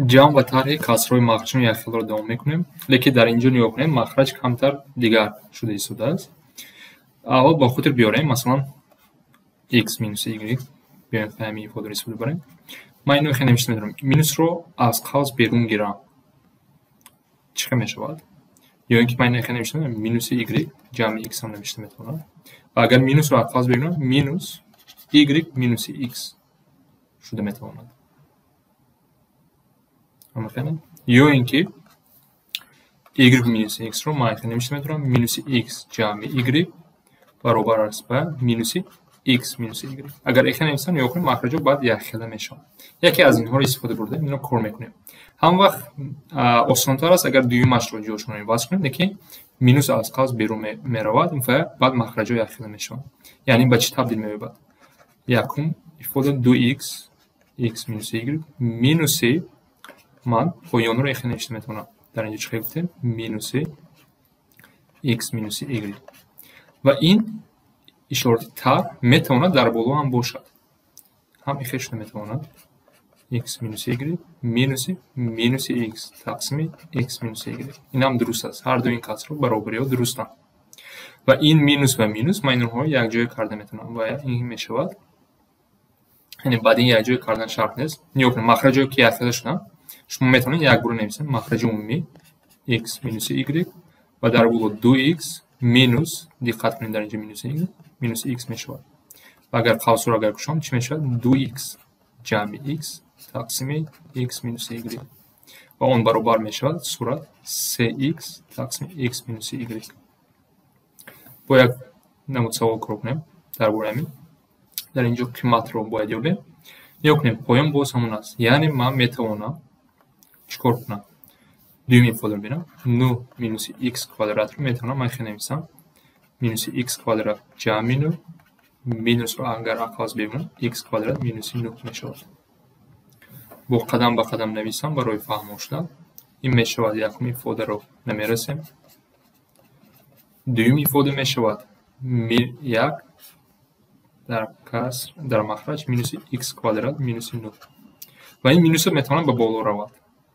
جمع و طرح کسرهای مخرج یخیل رو دوام میکنیم، لیکن در اینجا نگاه کنیم مخرج کمتر دیگر شده ایستاده است. اول با خاطر بیاریم مثلا x مینوس y بیایم فهمی ifade رو استفاده بریم. من اینو خیلی نمیشه میدونم مینوس رو از قوس بیرون گیرم چه میشود؟ یا اینکه من خیلی نمیشه میدونم مینوس y جمع x هم نمیشه میتونم و اگر مینوس رو از قوس بیرون مینوس y مینوس x شده میتواند. یا اینکه y مینوس x رو من خیلی نمیشه میتونم مینوس x جمع y برابر است با مینوس x مینوس y. اگر اخیل نمیستم یا کنیم مخرج باید یخیله میشن. یکی از اینها رو استفاده برده اینو کار میکنیم. هم وقت آسان‌تر است اگر دویمش رو جاشون رو واسه کنیم که مینوس از قوس بیرون میرود این بعد مخرج یخیله میشن. یعنی به چی تبدیل میشه؟ یکم ifade 2x x مینوس y مینوس من پایان رو اخیل نمیشه میتونم در اینجا چه گفتیم مینوس x مینوس y و این اشارت تر میتواند در بالا هم باشد. هم اخیش نمیتواند x مینوس y مینوس x تقسیم x مینوس y. این هم درست است. هر دو این کسر برابری ها درستند. و این مینوس و مینوس من اینها یک جای کرده میتونم و این میشود. یعنی بعد این یک جای کردن شرط نیست. نیوکن مخرج که یخیده شدن شما میتونید یک بار نویسید مخرج عمومی x مینوس y و در بالا 2x مینوس دقت کنید در اینجا مینوس x میشود. و اگر قوس رو اگر کشم چی میشود 2x جمع x تقسیم x مینوس y و اون برابر میشود صورت 3x تقسیم x مینوس y. با یک نمود سوال کار کنیم درباره همین. در اینجا قیمت رو باید یابیم. یا کنیم پایان باز همون است. یعنی من میتوانم چیکار کنم؟ دومی ifade رو ببینم 9 مینوس x کوادرات رو میتونم من خیلی نمیسم مینوس x کوادرات جمع 9 مینوس رو اگر عقاز ببینم x کوادرات مینوس 9 میشود. با قدم به قدم نویسم برای فهم شدن. این میشود یکم ifade رو نمیرسیم. دومی ifade میشود یک در کسر در مخرج مینوس x کوادرات مینوس 9 و این مینوس میتونم به بالا رود.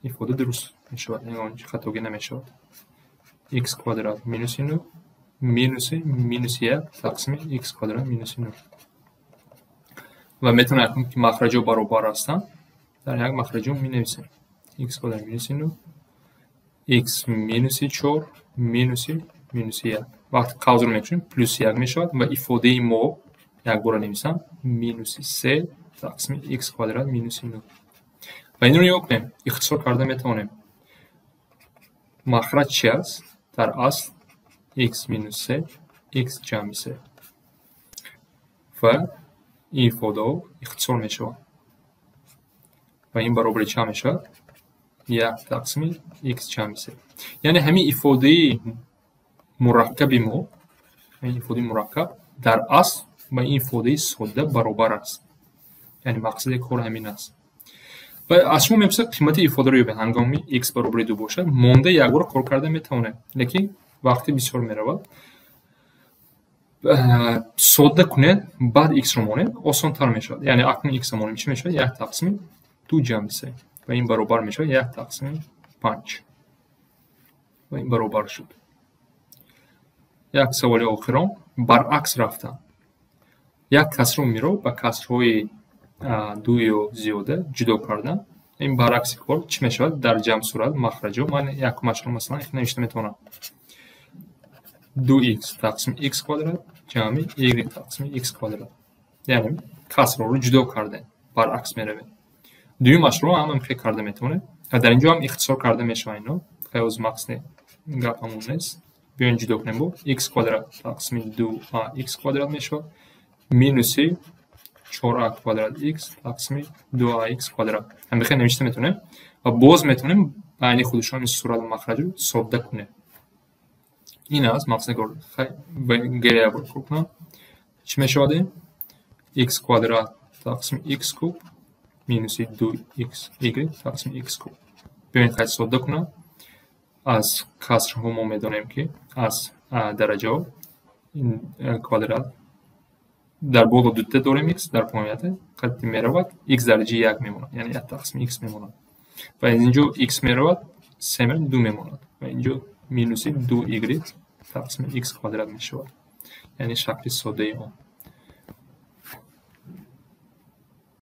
ifade درست میشود. این خطاگی نمیشود. x کوادرات مینوس 9 مینوس 1 تقسیم x کوادرات مینوس 9 و میتونم کنم که مخرج ها برابر هستند. در یک مخرج می نویسیم x کوادرات مینوس 9 x مینوس 4 مینوس 1 وقتی قوس رو میکنیم پلوس 1 میشود و ifade ما یک بار نویسم مینوس 3 تقسیم x کوادرات مینوس 9 و این رو نگاه کنیم اختصار کرده میتونیم مخرج چی است؟ در اصل x مینوس 3 x جمع 3 و این ifade اختصار میشود و این برابر چه میشود؟ 1 تقسیم x جمع 3. یعنی همین ifade مرکب ما این ifade مرکب در اصل با این ifade ساده برابر است. یعنی مقصد کار همین است. و از شما میپرسد قیمت ifade رو به هنگامی x برابر 2 باشد مانده یک بار کار کرده میتونه لیکن وقتی بسیار میرود ساده کنید بعد x رو مانید آسان تر میشود. یعنی اکنون x مانید چی میشود 1 تقسیم 2 جمع 3 و این برابر میشود 1 تقسیم 5 و این برابر شد. یک سوال آخرم برعکس رفتن. یک کسر رو میرو با کسرهای 2 یا زیاده جدا کردن. این برعکس کار چی میشود؟ در جمع صورت مخرج من یک مشغول مثلا نوشته میتونم 2x تقسیم x کوادرات جمع y تقسیم x کوادرات. یعنی کسر رو جدا کردن برعکس میروه. دوی مشروع هم فکر کرده میتونه و در اینجا هم اختصار کرده میشه. اینو خیلی از مقصد گپ همون نیست. بیاین جدا کنیم با x کوادرات تقسیم 2x کوادرات میشه مینوس 4a کوادرات x تقسیم 2x کوادرات. هم بخیر نوشته میتونه و باز میتونیم یعنی خودش هم این صورت مخرج رو ساده کنه. این از مقصد گریه بود کنم چی میشود؟ x کوادرات تقسیم x کوب مینوس 2x y تقسیم x کوب. بیاین خیلی ساده کنم. از کسر هم ما میدونیم که از درجه این کوادرات در بالا 2 تا داریم x در پایین قد میرود x درجه 1 میمونه یعنی 1 تقسیم x میمونه و اینجا x میرود 3 2 میماند و اینجا مینوس 2y تقسیم x کوادرات میشود. یعنی شکل ساده اون.